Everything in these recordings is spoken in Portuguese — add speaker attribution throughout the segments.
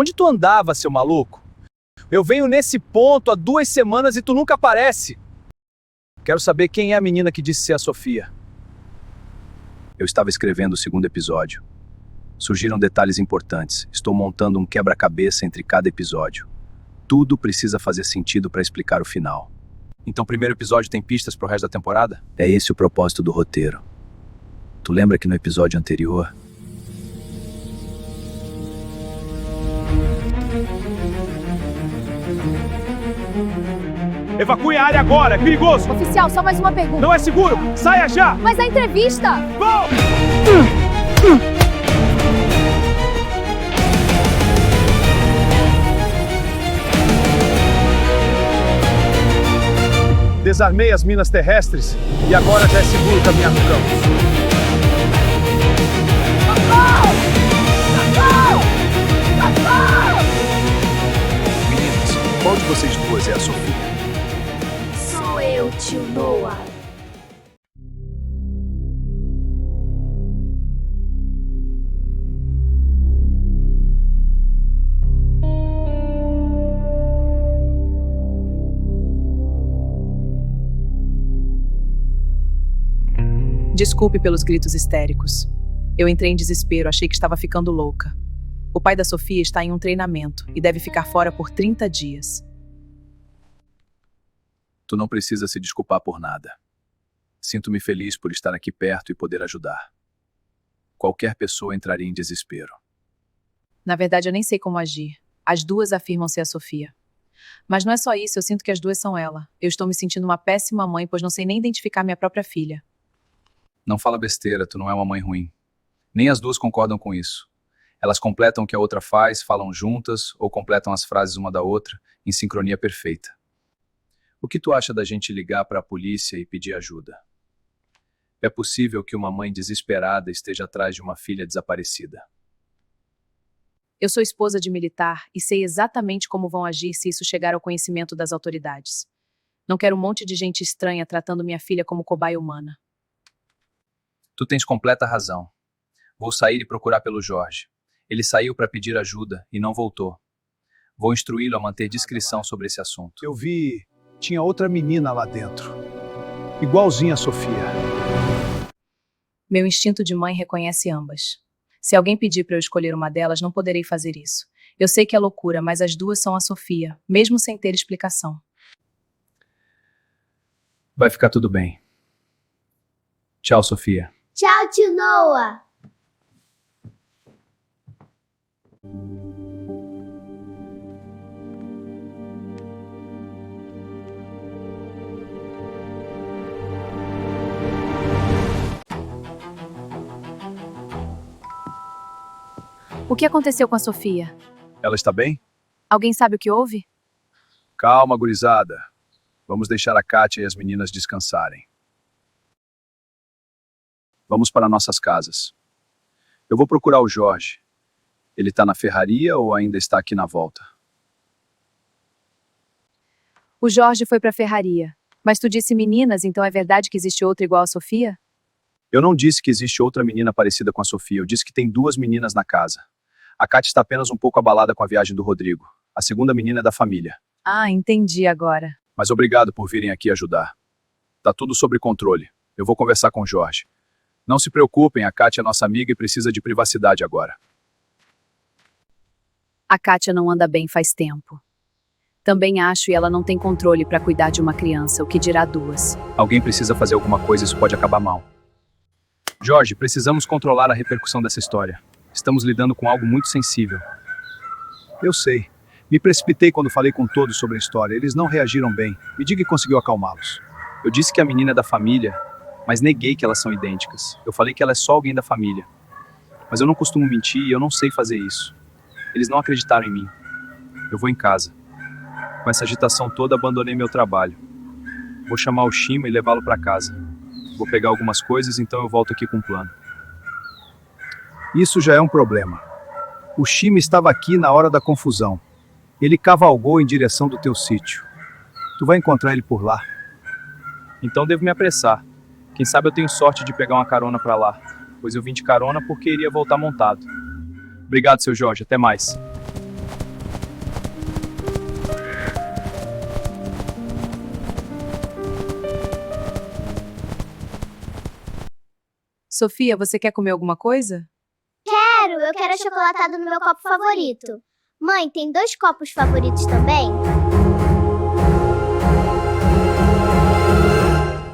Speaker 1: Onde tu andava, seu maluco? Eu venho nesse ponto há 2 semanas e tu nunca aparece. Quero saber quem é a menina que disse ser a Sofia. Eu estava escrevendo o 2º episódio. Surgiram detalhes importantes. Estou montando um quebra-cabeça entre cada episódio. Tudo precisa fazer sentido para explicar o final. Então o primeiro episódio tem pistas pro resto da temporada? É esse o propósito do roteiro. Tu lembra que no episódio anterior...
Speaker 2: Evacue a área agora, é perigoso!
Speaker 3: Oficial, só mais uma pergunta.
Speaker 2: Não é seguro! Saia já!
Speaker 3: Mas a entrevista!
Speaker 2: Vão! Desarmei as minas terrestres e agora já é seguro caminhar no campo.
Speaker 1: Meninas, qual de vocês duas é a Sofia?
Speaker 3: Sou eu, tio Noah.
Speaker 4: Desculpe pelos gritos histéricos. Eu entrei em desespero, achei que estava ficando louca. O pai da Sofia está em um treinamento e deve ficar fora por 30 dias.
Speaker 1: Tu não precisa se desculpar por nada. Sinto-me feliz por estar aqui perto e poder ajudar. Qualquer pessoa entraria em desespero.
Speaker 4: Na verdade, eu nem sei como agir. As duas afirmam ser a Sofia. Mas não é só isso, eu sinto que as duas são ela. Eu estou me sentindo uma péssima mãe, pois não sei nem identificar minha própria filha.
Speaker 1: Não fala besteira, tu não é uma mãe ruim. Nem as duas concordam com isso. Elas completam o que a outra faz, falam juntas ou completam as frases uma da outra, em sincronia perfeita. O que tu acha da gente ligar para a polícia e pedir ajuda? É possível que uma mãe desesperada esteja atrás de uma filha desaparecida.
Speaker 4: Eu sou esposa de militar e sei exatamente como vão agir se isso chegar ao conhecimento das autoridades. Não quero um monte de gente estranha tratando minha filha como cobaia humana.
Speaker 1: Tu tens completa razão. Vou sair e procurar pelo Jorge. Ele saiu para pedir ajuda e não voltou. Vou instruí-lo a manter discrição sobre esse assunto.
Speaker 2: Eu vi... tinha outra menina lá dentro. Igualzinha a Sofia.
Speaker 4: Meu instinto de mãe reconhece ambas. Se alguém pedir para eu escolher uma delas, não poderei fazer isso. Eu sei que é loucura, mas as duas são a Sofia, mesmo sem ter explicação.
Speaker 1: Vai ficar tudo bem. Tchau, Sofia.
Speaker 3: Tchau, tio Noah. O que aconteceu com a Sofia?
Speaker 1: Ela está bem?
Speaker 4: Alguém sabe o que houve?
Speaker 1: Calma, gurizada. Vamos deixar a Kátia e as meninas descansarem. Vamos para nossas casas. Eu vou procurar o Jorge. Ele está na ferraria ou ainda está aqui na volta?
Speaker 4: O Jorge foi para a ferraria. Mas tu disse meninas, então é verdade que existe outra igual a Sofia?
Speaker 1: Eu não disse que existe outra menina parecida com a Sofia. Eu disse que tem 2 meninas na casa. A Kátia está apenas um pouco abalada com a viagem do Rodrigo. A segunda menina é da família.
Speaker 4: Ah, entendi agora.
Speaker 1: Mas obrigado por virem aqui ajudar. Tá tudo sob controle. Eu vou conversar com o Jorge. Não se preocupem, a Kátia é nossa amiga e precisa de privacidade agora.
Speaker 4: A Kátia não anda bem faz tempo. Também acho e ela não tem controle para cuidar de uma criança, o que dirá 2.
Speaker 1: Alguém precisa fazer alguma coisa, isso pode acabar mal. Jorge, precisamos controlar a repercussão dessa história. Estamos lidando com algo muito sensível.
Speaker 2: Eu sei. Me precipitei quando falei com todos sobre a história. Eles não reagiram bem. Me diga que conseguiu acalmá-los.
Speaker 1: Eu disse que a menina é da família, mas neguei que elas são idênticas. Eu falei que ela é só alguém da família. Mas eu não costumo mentir e eu não sei fazer isso. Eles não acreditaram em mim. Eu vou em casa. Com essa agitação toda, abandonei meu trabalho. Vou chamar o Shima e levá-lo para casa. Vou pegar algumas coisas, então eu volto aqui com um plano.
Speaker 2: Isso já é um problema. O Shima estava aqui na hora da confusão. Ele cavalgou em direção do teu sítio. Tu vai encontrar ele por lá.
Speaker 1: Então devo me apressar. Quem sabe eu tenho sorte de pegar uma carona para lá, pois eu vim de carona porque iria voltar montado. Obrigado, seu Jorge. Até mais.
Speaker 4: Sofia, você quer comer alguma coisa?
Speaker 3: Eu quero achocolatado no meu copo favorito. Mãe, tem 2 copos favoritos também?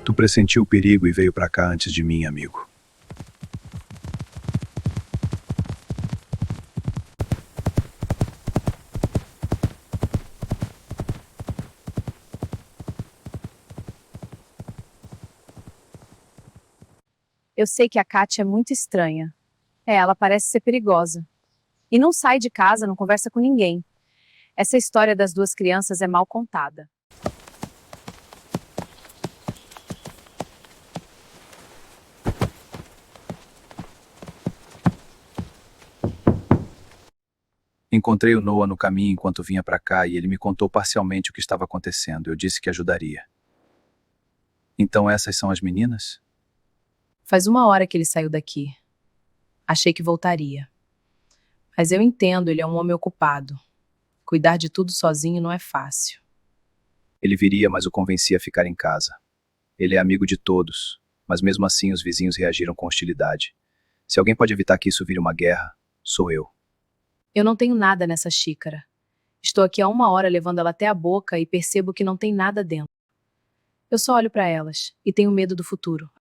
Speaker 2: Tu pressentiu o perigo e veio pra cá antes de mim, amigo.
Speaker 4: Eu sei que a Kátia é muito estranha. Ela parece ser perigosa. E não sai de casa, não conversa com ninguém. Essa história das 2 crianças é mal contada.
Speaker 2: Encontrei o Noah no caminho enquanto vinha pra cá e ele me contou parcialmente o que estava acontecendo. Eu disse que ajudaria. Então essas são as meninas?
Speaker 4: Faz 1 hora que ele saiu daqui. Achei que voltaria. Mas eu entendo, ele é um homem ocupado. Cuidar de tudo sozinho não é fácil.
Speaker 2: Ele viria, mas o convenci a ficar em casa. Ele é amigo de todos, mas mesmo assim os vizinhos reagiram com hostilidade. Se alguém pode evitar que isso vire uma guerra, sou eu.
Speaker 4: Eu não tenho nada nessa xícara. Estou aqui há 1 hora levando ela até a boca e percebo que não tem nada dentro. Eu só olho para elas e tenho medo do futuro.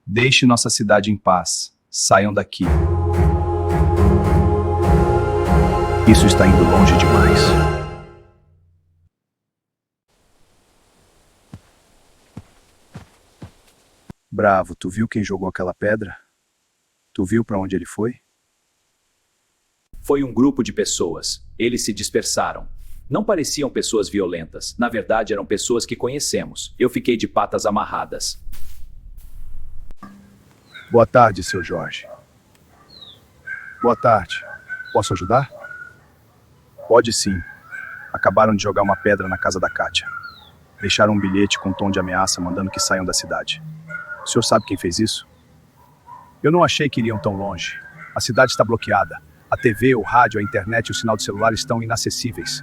Speaker 2: Deixe nossa cidade em paz. Saiam daqui. Isso está indo longe demais. Bravo, tu viu quem jogou aquela pedra? Tu viu para onde ele foi?
Speaker 1: Foi um grupo de pessoas. Eles se dispersaram. Não pareciam pessoas violentas. Na verdade, eram pessoas que conhecemos. Eu fiquei de patas amarradas.
Speaker 2: Boa tarde, seu Jorge. Boa tarde. Posso ajudar? Pode sim. Acabaram de jogar uma pedra na casa da Kátia. Deixaram um bilhete com tom de ameaça mandando que saiam da cidade. O senhor sabe quem fez isso? Eu não achei que iriam tão longe. A cidade está bloqueada. A TV, o rádio, a internet e o sinal de celular estão inacessíveis.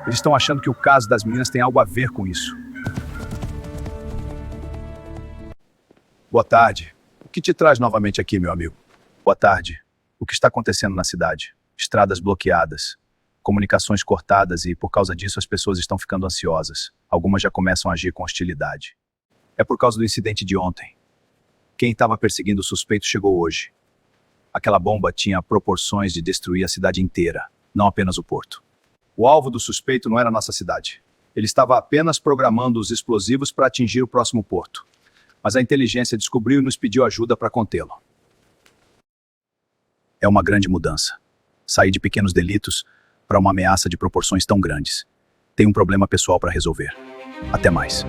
Speaker 2: Eles estão achando que o caso das meninas tem algo a ver com isso. Boa tarde. O que te traz novamente aqui, meu amigo? Boa tarde. O que está acontecendo na cidade? Estradas bloqueadas, comunicações cortadas e, por causa disso, as pessoas estão ficando ansiosas. Algumas já começam a agir com hostilidade. É por causa do incidente de ontem. Quem estava perseguindo o suspeito chegou hoje. Aquela bomba tinha proporções de destruir a cidade inteira, não apenas o porto. O alvo do suspeito não era a nossa cidade. Ele estava apenas programando os explosivos para atingir o próximo porto. Mas a inteligência descobriu e nos pediu ajuda para contê-lo. É uma grande mudança. Sair de pequenos delitos para uma ameaça de proporções tão grandes. Tem um problema pessoal para resolver. Até mais.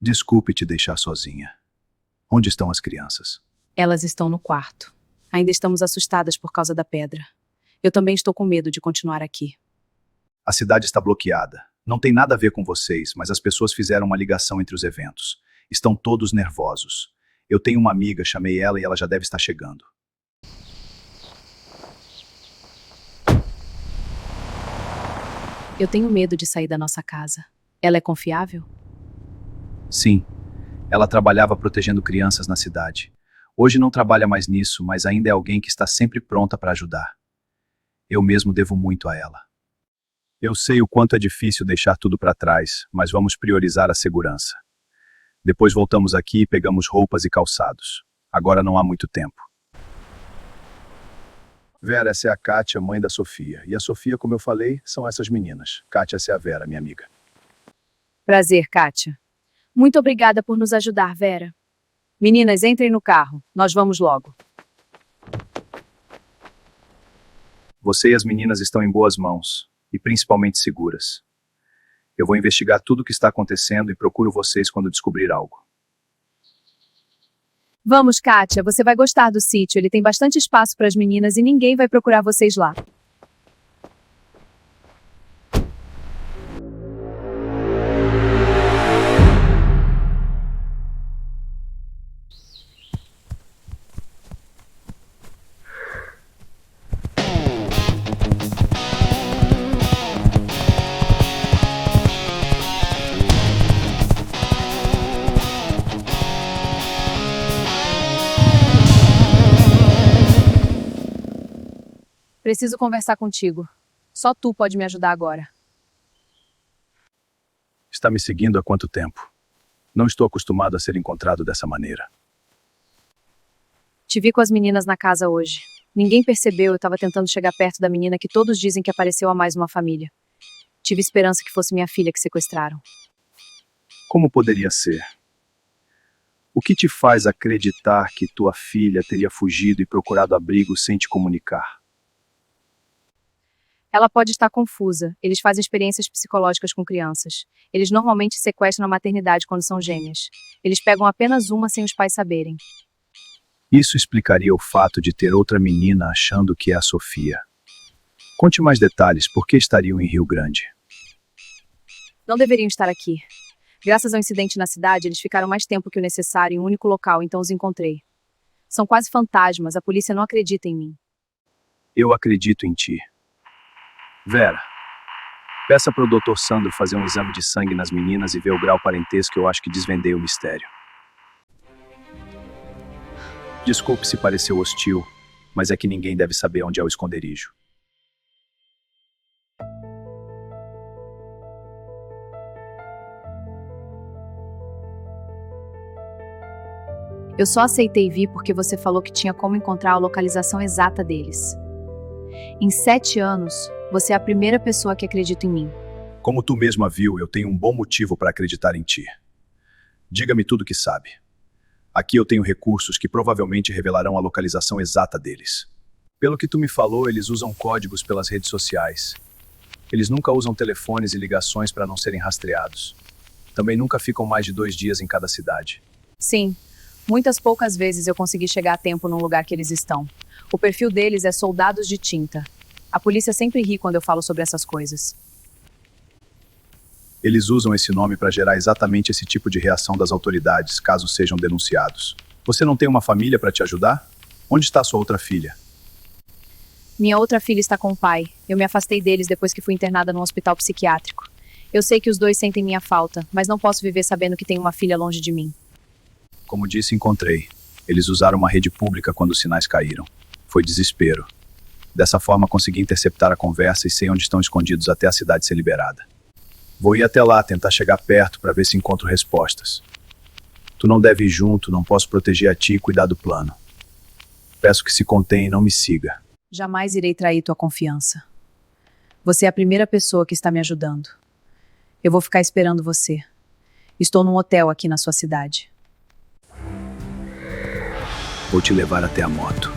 Speaker 2: Desculpe te deixar sozinha. Onde estão as crianças?
Speaker 4: Elas estão no quarto. Ainda estamos assustadas por causa da pedra. Eu também estou com medo de continuar aqui.
Speaker 2: A cidade está bloqueada. Não tem nada a ver com vocês, mas as pessoas fizeram uma ligação entre os eventos. Estão todos nervosos. Eu tenho uma amiga, chamei ela e ela já deve estar chegando.
Speaker 4: Eu tenho medo de sair da nossa casa. Ela é confiável?
Speaker 2: Sim, ela trabalhava protegendo crianças na cidade. Hoje não trabalha mais nisso, mas ainda é alguém que está sempre pronta para ajudar. Eu mesmo devo muito a ela. Eu sei o quanto é difícil deixar tudo para trás, mas vamos priorizar a segurança. Depois voltamos aqui e pegamos roupas e calçados. Agora não há muito tempo. Vera, essa é a Kátia, mãe da Sofia. E a Sofia, como eu falei, são essas meninas. Kátia, essa é a Vera, minha amiga.
Speaker 4: Prazer, Kátia. Muito obrigada por nos ajudar, Vera. Meninas, entrem no carro. Nós vamos logo.
Speaker 2: Você e as meninas estão em boas mãos, e principalmente seguras. Eu vou investigar tudo o que está acontecendo e procuro vocês quando descobrir algo.
Speaker 4: Vamos, Kátia. Você vai gostar do sítio. Ele tem bastante espaço para as meninas e ninguém vai procurar vocês lá. Preciso conversar contigo. Só tu pode me ajudar agora.
Speaker 2: Está me seguindo há quanto tempo? Não estou acostumado a ser encontrado dessa maneira.
Speaker 4: Te vi com as meninas na casa hoje. Ninguém percebeu, eu estava tentando chegar perto da menina que todos dizem que apareceu a mais uma família. Tive esperança que fosse minha filha que sequestraram.
Speaker 2: Como poderia ser? O que te faz acreditar que tua filha teria fugido e procurado abrigo sem te comunicar?
Speaker 4: Ela pode estar confusa. Eles fazem experiências psicológicas com crianças. Eles normalmente sequestram na maternidade quando são gêmeas. Eles pegam apenas uma sem os pais saberem.
Speaker 2: Isso explicaria o fato de ter outra menina achando que é a Sofia. Conte mais detalhes, por que estariam em Rio Grande?
Speaker 4: Não deveriam estar aqui. Graças ao incidente na cidade, eles ficaram mais tempo que o necessário em um único local, então os encontrei. São quase fantasmas, a polícia não acredita em mim.
Speaker 2: Eu acredito em ti. Vera, peça para o Dr. Sandro fazer um exame de sangue nas meninas e ver o grau parentesco, eu acho que desvendei o mistério. Desculpe se pareceu hostil, mas é que ninguém deve saber onde é o esconderijo.
Speaker 4: Eu só aceitei vir porque você falou que tinha como encontrar a localização exata deles. Em 7 anos, você é a primeira pessoa que acredita em mim.
Speaker 2: Como tu mesma viu, eu tenho um bom motivo para acreditar em ti. Diga-me tudo o que sabe. Aqui eu tenho recursos que provavelmente revelarão a localização exata deles. Pelo que tu me falou, eles usam códigos pelas redes sociais. Eles nunca usam telefones e ligações para não serem rastreados. Também nunca ficam mais de 2 dias em cada cidade.
Speaker 4: Sim, muitas poucas vezes eu consegui chegar a tempo no lugar que eles estão. O perfil deles é soldados de tinta. A polícia sempre ri quando eu falo sobre essas coisas.
Speaker 2: Eles usam esse nome para gerar exatamente esse tipo de reação das autoridades, caso sejam denunciados. Você não tem uma família para te ajudar? Onde está sua outra filha?
Speaker 4: Minha outra filha está com o pai. Eu me afastei deles depois que fui internada num hospital psiquiátrico. Eu sei que os dois sentem minha falta, mas não posso viver sabendo que tenho uma filha longe de mim.
Speaker 2: Como disse, encontrei. Eles usaram uma rede pública quando os sinais caíram. Foi desespero. Dessa forma, consegui interceptar a conversa e sei onde estão escondidos até a cidade ser liberada. Vou ir até lá, tentar chegar perto para ver se encontro respostas. Tu não deve ir junto, não posso proteger a ti e cuidar do plano. Peço que se contém e não me siga.
Speaker 4: Jamais irei trair tua confiança. Você é a primeira pessoa que está me ajudando. Eu vou ficar esperando você. Estou num hotel aqui na sua cidade.
Speaker 2: Vou te levar até a moto.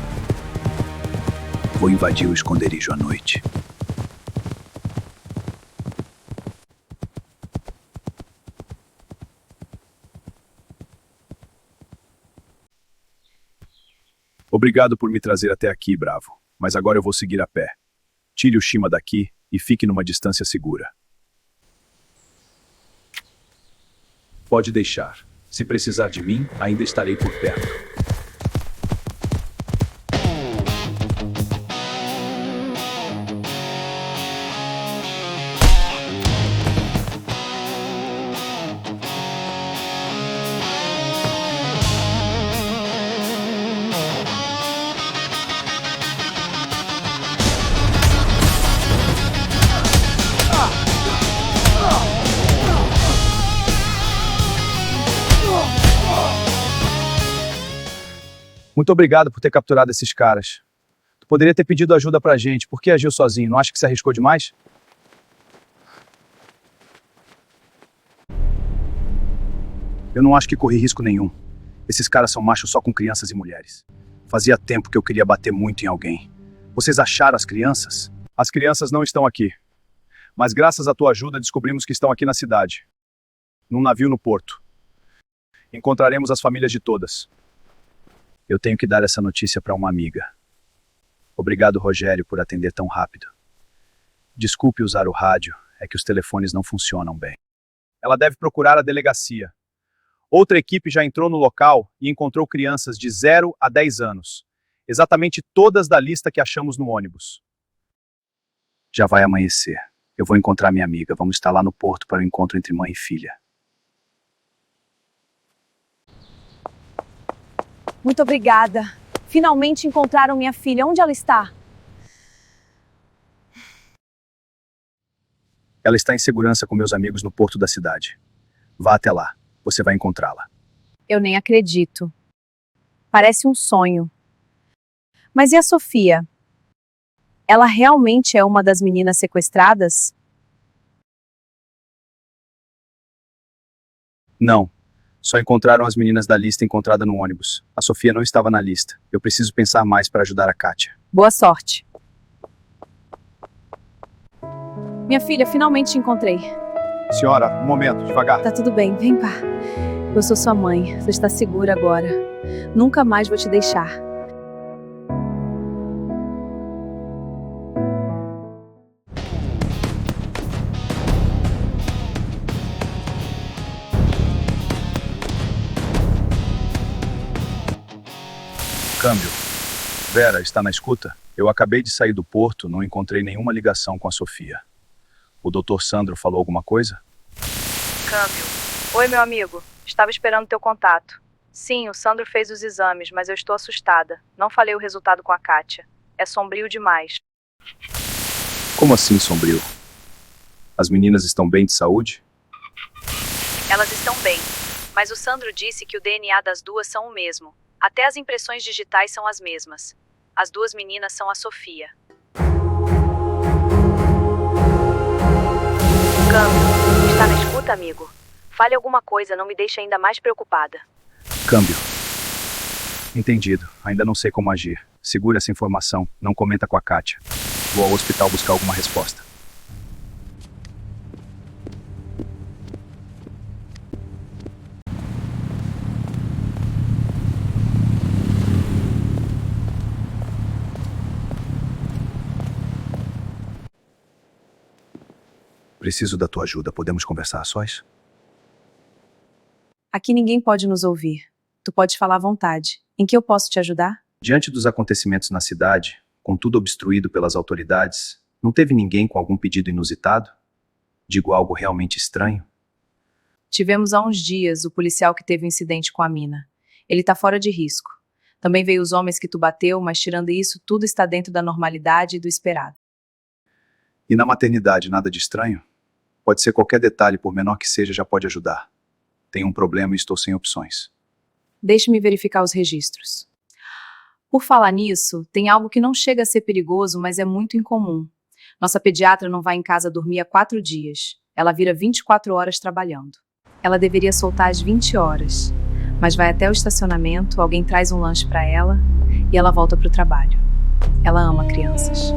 Speaker 2: Vou invadir o esconderijo à noite. Obrigado por me trazer até aqui, Bravo. Mas agora eu vou seguir a pé. Tire o Shima daqui e fique numa distância segura. Pode deixar. Se precisar de mim, ainda estarei por perto. Muito obrigado por ter capturado esses caras. Tu poderia ter pedido ajuda pra gente. Por que agiu sozinho? Não acha que se arriscou demais? Eu não acho que corri risco nenhum. Esses caras são machos só com crianças e mulheres. Fazia tempo que eu queria bater muito em alguém. Vocês acharam as crianças? As crianças não estão aqui. Mas graças à tua ajuda descobrimos que estão aqui na cidade. Num navio no porto. Encontraremos as famílias de todas. Eu tenho que dar essa notícia para uma amiga. Obrigado, Rogério, por atender tão rápido. Desculpe usar o rádio, é que os telefones não funcionam bem. Ela deve procurar a delegacia. Outra equipe já entrou no local e encontrou crianças de 0 a 10 anos. Exatamente todas da lista que achamos no ônibus. Já vai amanhecer. Eu vou encontrar minha amiga. Vamos estar lá no porto para o encontro entre mãe e filha.
Speaker 4: Muito obrigada. Finalmente encontraram minha filha. Onde ela está?
Speaker 2: Ela está em segurança com meus amigos no porto da cidade. Vá até lá. Você vai encontrá-la.
Speaker 4: Eu nem acredito. Parece um sonho. Mas e a Sofia? Ela realmente é uma das meninas sequestradas?
Speaker 2: Não. Só encontraram as meninas da lista encontrada no ônibus. A Sofia não estava na lista. Eu preciso pensar mais para ajudar a Kátia.
Speaker 4: Boa sorte. Minha filha, finalmente te encontrei.
Speaker 2: Senhora, um momento, devagar.
Speaker 4: Tá tudo bem, vem cá. Eu sou sua mãe, você está segura agora. Nunca mais vou te deixar.
Speaker 2: Câmbio. Vera, está na escuta? Eu acabei de sair do porto, não encontrei nenhuma ligação com a Sofia. O Dr. Sandro falou alguma coisa?
Speaker 4: Câmbio. Oi, meu amigo. Estava esperando teu contato. Sim, o Sandro fez os exames, mas eu estou assustada. Não falei o resultado com a Kátia. É sombrio demais.
Speaker 2: Como assim, sombrio? As meninas estão bem de saúde?
Speaker 4: Elas estão bem, mas o Sandro disse que o DNA das duas são o mesmo. Até as impressões digitais são as mesmas. As duas meninas são a Sofia. Câmbio. Está na escuta, amigo? Fale alguma coisa, não me deixe ainda mais preocupada.
Speaker 2: Câmbio. Entendido. Ainda não sei como agir. Segura essa informação. Não comenta com a Kátia. Vou ao hospital buscar alguma resposta. Preciso da tua ajuda. Podemos conversar a sós?
Speaker 4: Aqui ninguém pode nos ouvir. Tu pode falar à vontade. Em que eu posso te ajudar?
Speaker 2: Diante dos acontecimentos na cidade, com tudo obstruído pelas autoridades, não teve ninguém com algum pedido inusitado? Digo algo realmente estranho?
Speaker 4: Tivemos há uns dias o policial que teve um incidente com a mina. Ele tá fora de risco. Também veio os homens que tu bateu, mas tirando isso, tudo está dentro da normalidade e do esperado.
Speaker 2: E na maternidade, nada de estranho? Pode ser qualquer detalhe, por menor que seja, já pode ajudar. Tenho um problema e estou sem opções.
Speaker 4: Deixe-me verificar os registros. Por falar nisso, tem algo que não chega a ser perigoso, mas é muito incomum. Nossa pediatra não vai em casa dormir há 4 dias. Ela vira 24 horas trabalhando. Ela deveria soltar às 20 horas, mas vai até o estacionamento, alguém traz um lanche para ela e ela volta para o trabalho. Ela ama crianças.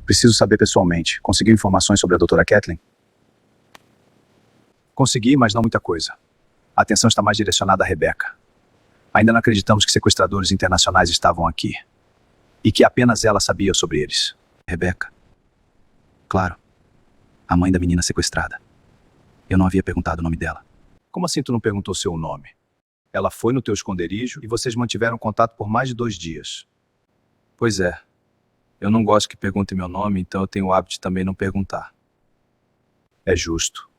Speaker 2: Preciso saber pessoalmente. Conseguiu informações sobre a doutora Kathleen? Consegui, mas não muita coisa. A atenção está mais direcionada a Rebecca. Ainda não acreditamos que sequestradores internacionais estavam aqui. E que apenas ela sabia sobre eles. Rebecca? Claro. A mãe da menina sequestrada. Eu não havia perguntado o nome dela. Como assim tu não perguntou seu nome? Ela foi no teu esconderijo e vocês mantiveram contato por mais de 2 dias. Pois é. Eu não gosto que perguntem meu nome, então eu tenho o hábito de também não perguntar. É justo.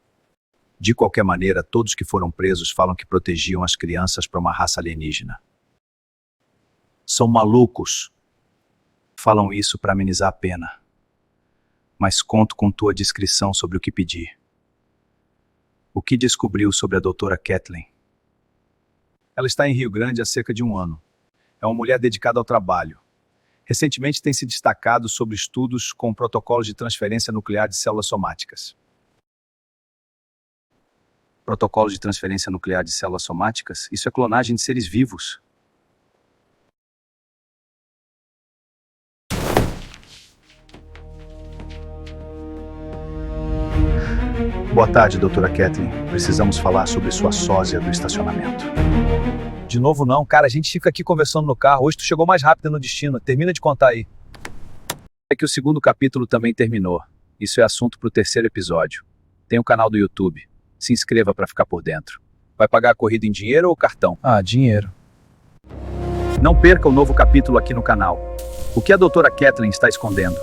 Speaker 2: De qualquer maneira, todos que foram presos falam que protegiam as crianças para uma raça alienígena. São malucos. Falam isso para amenizar a pena. Mas conto com tua descrição sobre o que pedi. O que descobriu sobre a doutora Kathleen? Ela está em Rio Grande há cerca de 1 ano. É uma mulher dedicada ao trabalho. Recentemente tem se destacado sobre estudos com protocolos de transferência nuclear de células somáticas. Protocolo de transferência nuclear de células somáticas? Isso é clonagem de seres vivos. Boa tarde, doutora Kathleen. Precisamos falar sobre sua sósia do estacionamento.
Speaker 1: De novo não, cara, a gente fica aqui conversando no carro. Hoje tu chegou mais rápido no destino. Termina de contar aí.
Speaker 2: É que o 2º capítulo também terminou. Isso é assunto pro 3º episódio. Tem um canal do YouTube. Se inscreva para ficar por dentro. Vai pagar a corrida em dinheiro ou cartão?
Speaker 1: Ah, dinheiro.
Speaker 2: Não perca o novo capítulo aqui no canal. O que a doutora Kathleen está escondendo?